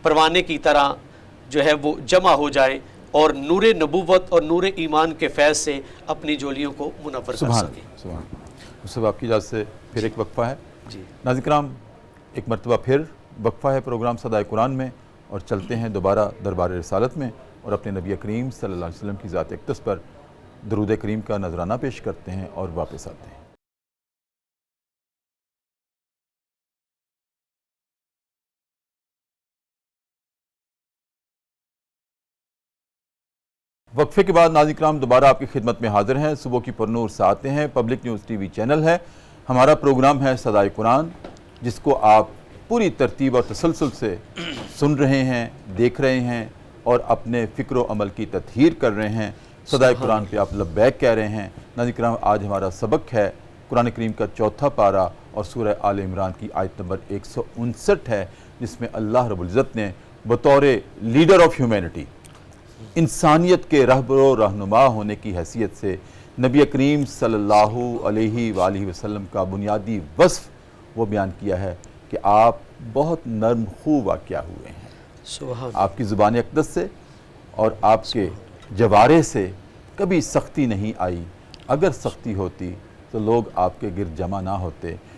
پروانے کی طرح جو ہے وہ جمع ہو جائیں اور نور نبوت اور نور ایمان کے فیض سے اپنی جولیوں کو منور کر سکیں. سبحان اللہ. اس آپ کی اجازت سے پھر ایک وقفہ ہے. جی ناظرین کرام, ایک مرتبہ پھر وقفہ ہے پروگرام صدائے قرآن میں, اور چلتے ہیں دوبارہ دربار رسالت میں اور اپنے نبی کریم صلی اللہ علیہ وسلم کی ذات اقدس پر درود کریم کا نذرانہ پیش کرتے ہیں اور واپس آتے ہیں. وقفے کے بعد ناظرین کرام دوبارہ آپ کی خدمت میں حاضر ہیں. صبح کی پرنور سے آتے ہیں. پبلک نیوز ٹی وی چینل ہے. ہمارا پروگرام ہے صدائے قرآن, جس کو آپ پوری ترتیب اور تسلسل سے سن رہے ہیں, دیکھ رہے ہیں اور اپنے فکر و عمل کی تطہیر کر رہے ہیں. صدائے قرآن پہ آپ لبیک کہہ رہے ہیں. ناظرین کرام, آج ہمارا سبق ہے قرآن کریم کا 4تھا پارہ اور سورہ آل عمران کی آیت نمبر 159 ہے, جس میں اللہ رب العزت نے بطور لیڈر آف ہیومینٹی, انسانیت کے رہبر و رہنما ہونے کی حیثیت سے نبی کریم صلی اللہ علیہ وآلہ وسلم کا بنیادی وصف وہ بیان کیا ہے کہ آپ بہت نرم خو واقع ہوئے ہیں. سبحان آپ کی زبان اقدس سے اور آپ کے جوارے سے کبھی سختی نہیں آئی. اگر سختی ہوتی تو لوگ آپ کے گرد جمع نہ ہوتے,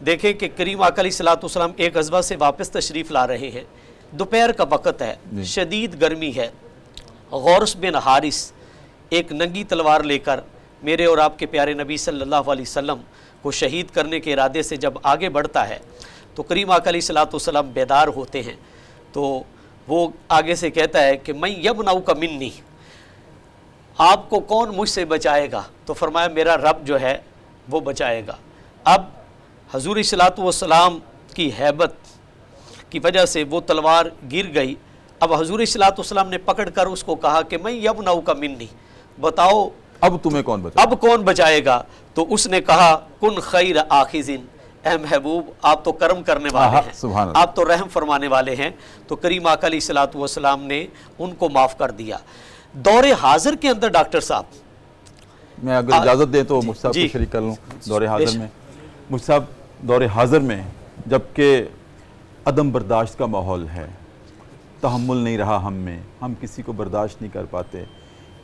دیکھیں کہ کریم آقا علیہ الصلوۃ والسلام ایک غزوہ سے واپس تشریف لا رہے ہیں، دوپہر کا وقت ہے، شدید گرمی ہے، غورث بن حارث ایک ننگی تلوار لے کر میرے اور آپ کے پیارے نبی صلی اللہ علیہ وسلم کو شہید کرنے کے ارادے سے جب آگے بڑھتا ہے تو کریم آقا علیہ الصلوۃ والسلام بیدار ہوتے ہیں، تو وہ آگے سے کہتا ہے کہ میں یمنعک منی، آپ کو کون مجھ سے بچائے گا؟ تو فرمایا میرا رب جو ہے وہ بچائے گا۔ اب حضور صلی اللہ علیہ وسلم کی ہیبت کی وجہ سے وہ تلوار گر گئی۔ اب حضور صلی اللہ علیہ وسلم نے پکڑ کر اس کو کہا کہ میں یمنعک منی، بتاؤ اب تمہیں کون بچائے؟ اب کون بچائے گا؟ تو اس نے کہا کن خیر آخذن، اے محبوب آپ تو کرم کرنے والے ہیں، سبحان اللہ، آپ تو رحم فرمانے والے ہیں۔ تو کریم آقا علیہ الصلوۃ والسلام نے ان کو معاف کر دیا۔ دور حاضر کے اندر ڈاکٹر صاحب، میں اگر اجازت دیں تو مجھ صاحب کو شریک کر لوں دور حاضر میں۔ مجھ صاحب دور حاضر میں جبکہ عدم برداشت کا ماحول ہے، تحمل نہیں رہا ہم میں، ہم کسی کو برداشت نہیں کر پاتے،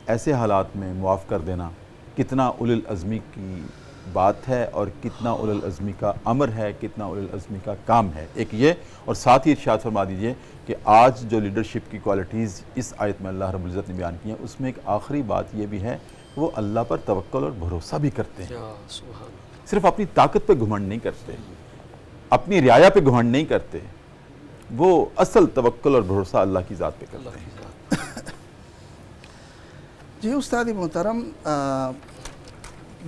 ایسے حالات میں معاف کر دینا کتنا اولو العزمی کی بات ہے اور کتنا اولو العزمی کا امر ہے، کتنا اولو العزمی کا کام ہے۔ ایک یہ، اور ساتھ ہی ارشاد فرما دیجئے کہ آج جو لیڈرشپ کی کوالٹیز اس آیت میں اللہ رب العزت نے بیان کی ہیں، اس میں ایک آخری بات یہ بھی ہے وہ اللہ پر توکل اور بھروسہ بھی کرتے ہیں، صرف اپنی طاقت پہ گھمنڈ نہیں کرتے، اپنی رعایا پہ گھمنڈ نہیں کرتے، وہ اصل توکل اور بھروسہ اللہ کی ذات پہ کرتے ہیں۔ جی استاد محترم،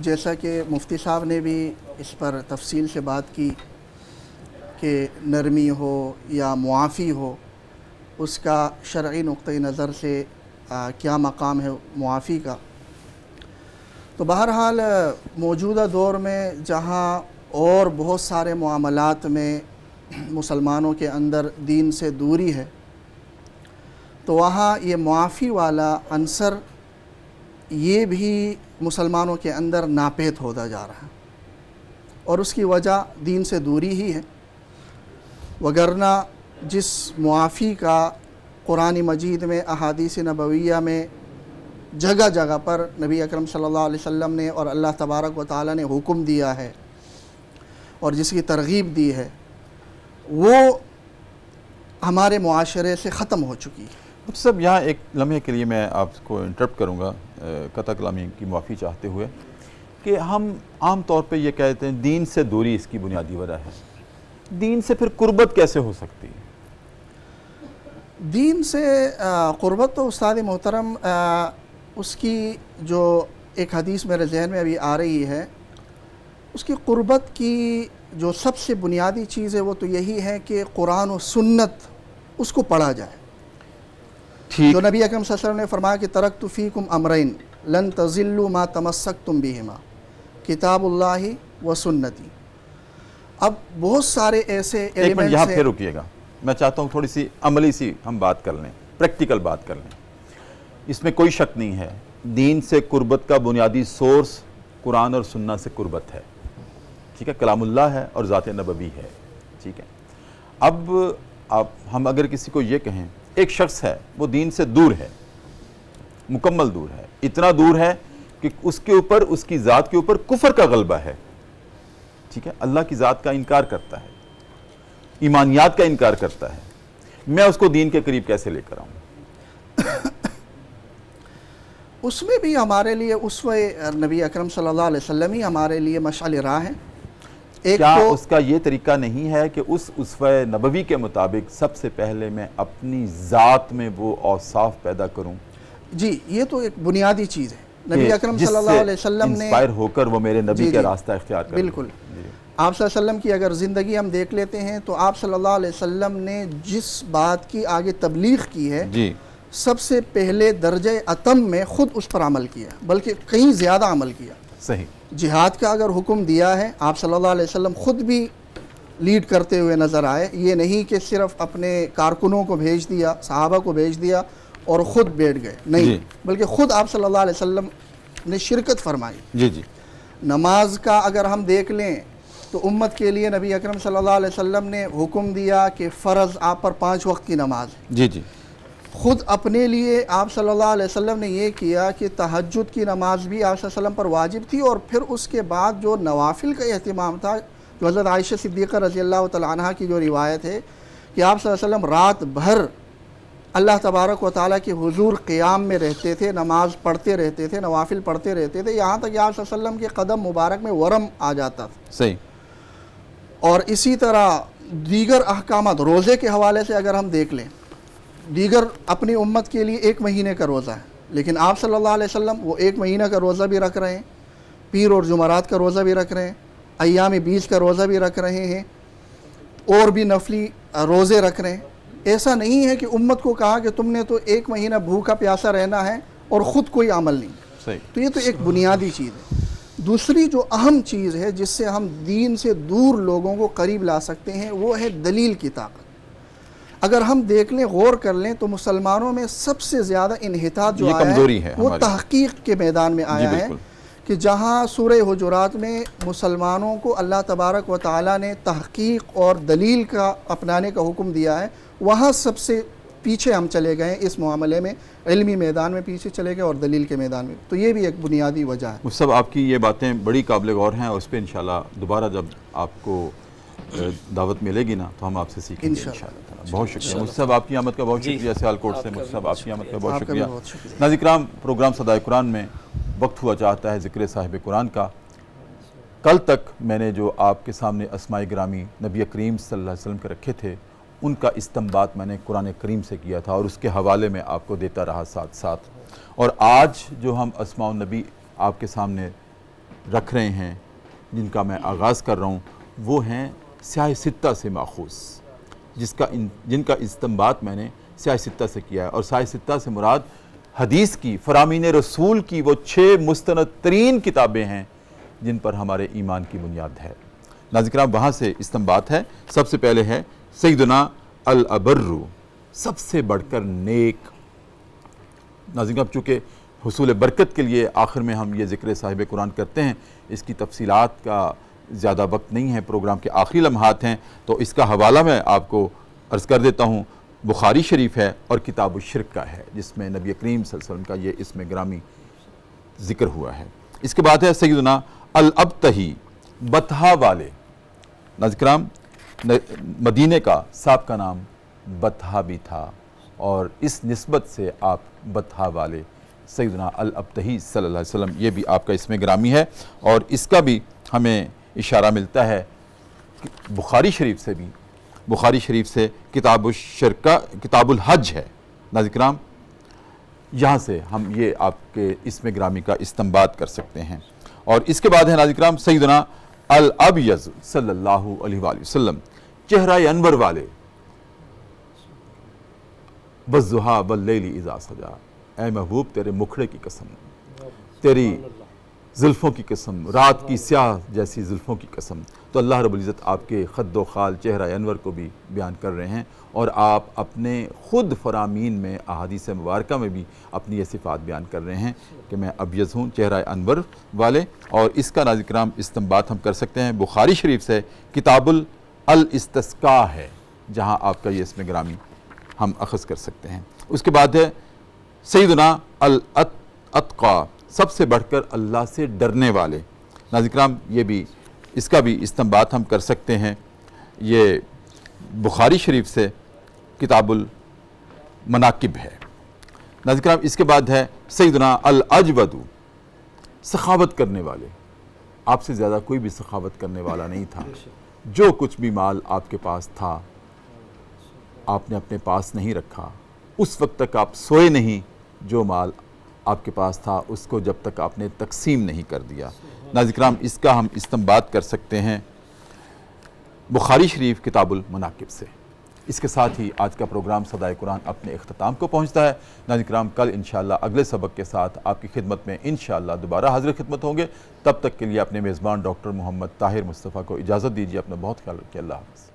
جیسا کہ مفتی صاحب نے بھی اس پر تفصیل سے بات کی کہ نرمی ہو یا معافی ہو، اس کا شرعی نقطۂ نظر سے کیا مقام ہے معافی کا، تو بہرحال موجودہ دور میں جہاں اور بہت سارے معاملات میں مسلمانوں کے اندر دین سے دوری ہے، تو وہاں یہ معافی والا عنصر یہ بھی مسلمانوں کے اندر ناپید ہوتا جا رہا ہے، اور اس کی وجہ دین سے دوری ہی ہے۔ وگرنہ جس معافی کا قرآن مجید میں، احادیث نبویہ میں جگہ جگہ پر نبی اکرم صلی اللہ علیہ وسلم نے اور اللہ تبارک و تعالی نے حکم دیا ہے اور جس کی ترغیب دی ہے، وہ ہمارے معاشرے سے ختم ہو چکی ہے۔ سب یہاں ایک لمحے کے لیے میں آپ کو انٹرپٹ کروں گا قطع کلامی کی معافی چاہتے ہوئے، کہ ہم عام طور پہ یہ کہتے ہیں دین سے دوری اس کی بنیادی وجہ ہے، دین سے پھر قربت کیسے ہو سکتی ہے؟ دین سے قربت تو استاد محترم، اس کی جو ایک حدیث میرے ذہن میں ابھی آ رہی ہے، اس کی قربت کی جو سب سے بنیادی چیز ہے وہ تو یہی ہے کہ قرآن و سنت اس کو پڑھا جائے۔ جو نبی اکرم صلی اللہ علیہ وسلم نے فرمایا کہ ترکت فیکم امرین لن تضلوا ما تمسکتم بہما، کتاب اللہ و سنتی۔ اب بہت سارے ایسے ایلیمنٹس یہاں پھر رکیے گا، میں چاہتا ہوں تھوڑی سی عملی سی ہم بات کر لیں، پریکٹیکل بات کر لیں۔ اس میں کوئی شک نہیں ہے دین سے قربت کا بنیادی سورس قرآن اور سنت سے قربت ہے، ٹھیک ہے، کلام اللہ ہے اور ذات نبوی ہے، ٹھیک ہے۔ اب ہم اگر کسی کو یہ کہیں ایک شخص ہے وہ دین سے دور ہے، مکمل دور ہے، اتنا دور ہے کہ اس کے اوپر، اس کی ذات کے اوپر کفر کا غلبہ ہے، ٹھیک ہے، اللہ کی ذات کا انکار کرتا ہے، ایمانیات کا انکار کرتا ہے، میں اس کو دین کے قریب کیسے لے کر آؤں؟ اس میں بھی ہمارے لیے اسوہ نبی اکرم صلی اللہ علیہ وسلم ہی ہمارے لیے مشعل راہ ہے۔ کیا اس کا یہ طریقہ نہیں ہے کہ اس اسوہ نبوی کے مطابق سب سے پہلے میں اپنی ذات میں وہ اوصاف پیدا کروں؟ جی، یہ تو ایک بنیادی چیز ہے۔ نبی اکرم صلی اللہ علیہ وسلم نے انسپائر ہو کر وہ میرے نبی کا راستہ اختیار کر بالکل، آپ صلی اللہ علیہ وسلم کی اگر زندگی ہم دیکھ لیتے ہیں تو آپ صلی اللہ علیہ وسلم نے جس بات کی آگے تبلیغ کی ہے، سب سے پہلے درجہ اتم میں خود اس پر عمل کیا، بلکہ کہیں زیادہ عمل کیا۔ صحیح۔ جہاد کا اگر حکم دیا ہے، آپ صلی اللہ علیہ وسلم خود بھی لیڈ کرتے ہوئے نظر آئے، یہ نہیں کہ صرف اپنے کارکنوں کو بھیج دیا، صحابہ کو بھیج دیا اور خود بیٹھ گئے، نہیں، بلکہ خود آپ صلی اللہ علیہ وسلم نے شرکت فرمائی۔ جی۔ نماز کا اگر ہم دیکھ لیں تو امت کے لیے نبی اکرم صلی اللہ علیہ وسلم نے حکم دیا کہ فرض آپ پر 5 وقت کی نماز ہے۔ جی۔ خود اپنے لیے آپ صلی اللہ علیہ وسلم نے یہ کیا کہ تہجد کی نماز بھی آپ صلی اللہ علیہ وسلم پر واجب تھی، اور پھر اس کے بعد جو نوافل کا اہتمام تھا جو حضرت عائشہ صدیقہ رضی اللہ تعالیٰ عنہ کی جو روایت ہے کہ آپ صلی اللہ علیہ وسلم رات بھر اللہ تبارک و تعالیٰ کے حضور قیام میں رہتے تھے، نماز پڑھتے رہتے تھے، نوافل پڑھتے رہتے تھے، یہاں تک کہ آپ صلی اللہ علیہ وسلم کے قدم مبارک میں ورم آ جاتا تھا۔ صحیح۔ اور اسی طرح دیگر احکامات روزے کے حوالے سے اگر ہم دیکھ لیں، دیگر اپنی امت کے لیے 1 مہینے کا روزہ ہے، لیکن آپ صلی اللہ علیہ وسلم وہ 1 مہینہ کا روزہ بھی رکھ رہے ہیں، پیر اور جمعرات کا روزہ بھی رکھ رہے ہیں، ایام بیچ کا روزہ بھی رکھ رہے ہیں، اور بھی نفلی روزے رکھ رہے ہیں۔ ایسا نہیں ہے کہ امت کو کہا کہ تم نے تو 1 مہینہ بھوکا پیاسا رہنا ہے اور خود کوئی عمل نہیں۔ صحیح۔ تو یہ تو ایک بنیادی چیز ہے۔ دوسری جو اہم چیز ہے جس سے ہم دین سے دور لوگوں کو قریب لا سکتے ہیں وہ ہے دلیل کی طاقت۔ اگر ہم دیکھ لیں، غور کر لیں تو مسلمانوں میں سب سے زیادہ انحطاط جو یہ آیا کمزوری ہے وہ ہماری۔ تحقیق کے میدان میں آیا ہے کہ جہاں سورہ حجرات میں مسلمانوں کو اللہ تبارک و تعالیٰ نے تحقیق اور دلیل کا اپنانے کا حکم دیا ہے، وہاں سب سے پیچھے ہم چلے گئے اس معاملے میں، علمی میدان میں پیچھے چلے گئے اور دلیل کے میدان میں۔ تو یہ بھی ایک بنیادی وجہ ہے۔ مصطفیٰ صاحب، آپ کی یہ باتیں بڑی قابل غور ہیں اور اس پہ انشاءاللہ دوبارہ جب آپ کو دعوت ملے گی نا تو ہم آپ سے سیکھیں گے انشاءاللہ۔ بہت شکریہ مصطفیٰ صاحب، آپ کی آمد کا بہت شکریہ۔ سیالکوٹ سے مصطفیٰ صاحب، آپ کی آمد کا بہت شکریہ۔ ناظرین کرام، پروگرام صدائے قرآن میں وقت ہوا چاہتا ہے ذکر صاحب قرآن کا۔ کل تک میں نے جو آپ کے سامنے اسماء گرامی نبی کریم صلی اللہ علیہ وسلم کے رکھے تھے، ان کا استنباط میں نے قرآن کریم سے کیا تھا اور اس کے حوالے میں آپ کو دیتا رہا ساتھ ساتھ۔ اور آج جو ہم اسماء النبی آپ کے سامنے رکھ رہے ہیں، جن کا میں آغاز کر رہا ہوں، وہ ہیں سیاہ ستہ سے ماخوذ، جن کا استنباط میں نے سیاہ ستہ سے کیا ہے۔ اور سیاہ ستہ سے مراد حدیث کی، فرامین رسول کی وہ 6 مستند ترین کتابیں ہیں جن پر ہمارے ایمان کی بنیاد ہے۔ ناظرین کرام، وہاں سے استنباط ہے۔ سب سے پہلے ہے سیدنا الابر، سب سے بڑھ کر نیک۔ ناظرین کرام، چونکہ حصول برکت کے لیے آخر میں ہم یہ ذکر صاحب قرآن کرتے ہیں، اس کی تفصیلات کا زیادہ وقت نہیں ہے، پروگرام کے آخری لمحات ہیں، تو اس کا حوالہ میں آپ کو عرض کر دیتا ہوں۔ بخاری شریف ہے اور کتاب الشرک کا ہے، جس میں نبی کریم صلی اللہ علیہ وسلم کا یہ اسم گرامی ذکر ہوا ہے۔ اس کے بعد ہے سیدنا الابتہی، بطحا والے۔ ناظرین کرام، مدینہ کا سابقہ نام بطحا بھی تھا اور اس نسبت سے آپ بطحا والے سیدنا الابتہی صلی اللہ علیہ وسلم، یہ بھی آپ کا اسم گرامی ہے۔ اور اس کا بھی ہمیں اشارہ ملتا ہے بخاری شریف سے بھی، بخاری شریف سے کتاب الشرک، کتاب الحج ہے۔ ناظرین کرام، یہاں سے ہم یہ آپ کے اسم گرامی کا استنباط کر سکتے ہیں۔ اور اس کے بعد ہے ناظرین کرام سیدنا الابیض صلی اللہ علیہ وآلہ وسلم، چہرہ انور والے۔ والضحیٰ واللیل اذا سجا، اے محبوب تیرے مکھڑے کی قسم، تیری زلفوں کی قسم، رات کی سیاہ جیسی زلفوں کی قسم۔ تو اللہ رب العزت آپ کے خد و خال چہرہ انور کو بھی بیان کر رہے ہیں، اور آپ اپنے خود فرامین میں احادیث مبارکہ میں بھی اپنی یہ صفات بیان کر رہے ہیں کہ میں ابیض ہوں، چہرہ انور والے۔ اور اس کا ناظرین کرام استنباط ہم کر سکتے ہیں بخاری شریف سے، کتاب الاستسقاء ہے، جہاں آپ کا یہ اسم گرامی ہم اخذ کر سکتے ہیں۔ اس کے بعد ہے سیدنا الاتقى، سب سے بڑھ کر اللہ سے ڈرنے والے۔ ناظرین کرام، یہ بھی اس کا بھی استنباط ہم کر سکتے ہیں، یہ بخاری شریف سے کتاب المناقب ہے۔ ناظرین کرام، اس کے بعد ہے سیدنا الاجود، سخاوت کرنے والے۔ آپ سے زیادہ کوئی بھی سخاوت کرنے والا نہیں تھا۔ جو کچھ بھی مال آپ کے پاس تھا آپ نے اپنے پاس نہیں رکھا، اس وقت تک آپ سوئے نہیں جو مال آپ کے پاس تھا اس کو جب تک آپ نے تقسیم نہیں کر دیا۔ ناظرین کرام، اس کا ہم استنباط کر سکتے ہیں بخاری شریف کتاب المناقب سے۔ اس کے ساتھ ہی آج کا پروگرام صدائے قرآن اپنے اختتام کو پہنچتا ہے۔ ناظرین کرام، کل انشاءاللہ اگلے سبق کے ساتھ آپ کی خدمت میں انشاءاللہ دوبارہ حاضر خدمت ہوں گے۔ تب تک کے لیے اپنے میزبان ڈاکٹر محمد طاہر مصطفیٰ کو اجازت دیجیے۔ اپنا بہت خیال رکھیے۔ اللہ حافظ۔